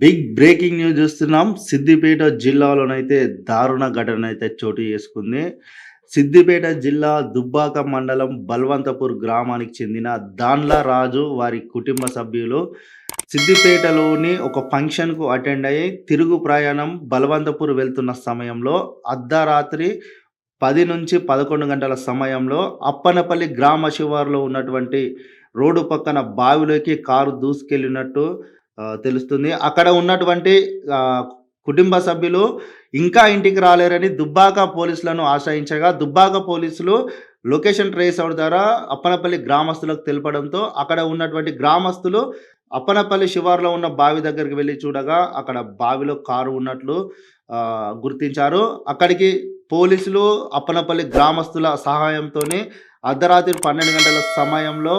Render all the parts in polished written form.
Big breaking news చూస్తున్నాం. సిద్దిపేట జిల్లాలోనైతే దారుణ ఘటన అయితే చోటు చేసుకుంది. సిద్దిపేట జిల్లా దుబ్బాక మండలం బల్వంతపూర్ గ్రామానికి చెందిన దాండ్ల రాజు వారి కుటుంబ సభ్యులు సిద్దిపేటలోని ఒక ఫంక్షన్‌కు అటెండ్ అయ్యి తిరుగు ప్రయాణం బల్వంతపూర్ వెళ్తున్న సమయంలో అర్ధరాత్రి 10-11 గంటల సమయంలో అప్పనపల్లి గ్రామ శివారులో ఉన్నటువంటి రోడ్డు పక్కన బావిలోకి కారు దూసుకెళ్ళినట్టు తెలుస్తుంది. అక్కడ ఉన్నటువంటి ఆహ్, కుటుంబ సభ్యులు ఇంకా ఇంటికి రాలేరని దుబ్బాక పోలీసులను ఆశ్రయించగా, దుబ్బాక పోలీసులు లొకేషన్ ట్రేస్ అవుట్ ద్వారా అప్పనపల్లి గ్రామస్తులకు తెలపడంతో అక్కడ ఉన్నటువంటి గ్రామస్తులు అప్పనపల్లి శివారులో ఉన్న బావి దగ్గరికి వెళ్లి చూడగా అక్కడ బావిలో కారు ఉన్నట్లు గుర్తించారు. అక్కడికి పోలీసులు అప్పనపల్లి గ్రామస్తుల సహాయంతోని అర్ధరాత్రి 12 గంటల సమయంలో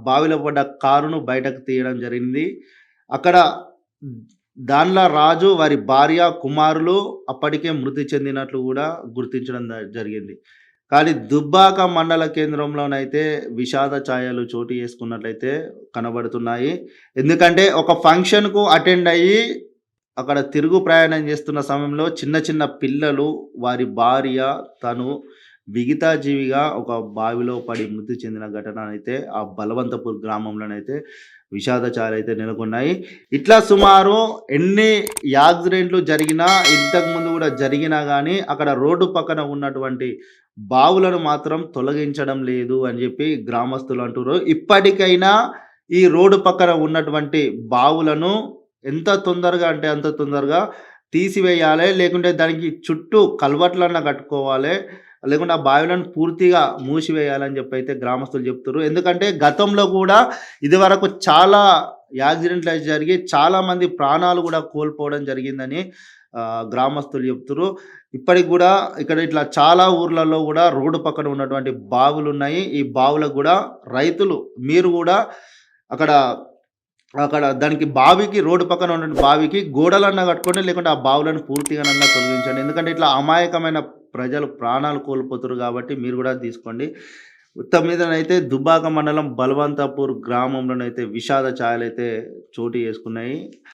బావిలో పడ్డ కారును బయటకు తీయడం జరిగింది. అక్కడ దాండ్ల రాజు, వారి భార్య, కుమారులు అప్పటికే మృతి చెందినట్లు గూడా గుర్తించడం జరిగింది. కానీ దుబ్బాక మండల కేంద్రంలోనైతే విషాద ఛాయలు చోటు చేసుకున్నట్లయితే కనబడుతున్నాయి. ఎందుకంటే ఒక ఫంక్షన్‌కు అటెండ్ అయ్యి అక్కడ తిరుగు ప్రయాణం చేస్తున్న సమయంలో చిన్న చిన్న పిల్లలు, వారి భార్య, తను విగతజీవిగా ఒక బావిలో పడి మృతి చెందిన ఘటన అయితే ఆ బలవంతపూర్ గ్రామంలోనైతే విషాద ఛాయలైతే నెలకొన్నాయి. ఇట్లా సుమారు ఎన్ని యాక్సిడెంట్లు జరిగినా, ఇంతకుముందు కూడా జరిగినా గానీ అక్కడ రోడ్డు పక్కన ఉన్నటువంటి బావులను మాత్రం తొలగించడం లేదు అని చెప్పి గ్రామస్తులు అంటుర్రు. ఇప్పటికైనా ఈ రోడ్డు పక్కన ఉన్నటువంటి బావులను ఎంత తొందరగా అంటే అంత తొందరగా తీసివేయాలి. లేకుంటే దానికి చుట్టూ కల్వర్ట్‌లన్నా కట్టుకోవాలె. లేకుంటే ఆ బావిలను పూర్తిగా మూసివేయాలని చెప్పైతే గ్రామస్తులు చెప్తుర్రు. ఎందుకంటే గతంలో గూడా ఇదివరకు చాలా యాక్సిడెంట్లు జరిగి చాలామంది ప్రాణాలు గూడా కోల్పోవడం జరిగిందని గ్రామస్తులు చెప్తుర్రు. ఇప్పటికి గూడా ఇక్కడ ఇట్లా చాలా ఊర్లలో గూడా రోడ్డు పక్కన ఉన్నటువంటి బావులున్నాయి. ఈ బావులకు గూడా రైతులు మీరు గూడా అక్కడ అక్కడ దానికి బావికి రోడ్డు పక్కన ఉన్నటువంటి బావికి గోడలన్నా కట్టుకోండి. లేకుంటే ఆ బావులను పూర్తిగానన్నా తొలగించండి. ఎందుకంటే ఇట్లా అమాయకమైన ప్రజలు ప్రాణాలు కోల్పోతుర్రు కాబట్టి మీరు గూడా తీసుకోండి. మొత్తం మీదనైతే దుబ్బాక మండలం బల్వంతపూర్ గ్రామంలోనైతే విషాద ఛాయలైతే చోటు చేసుకున్నాయి.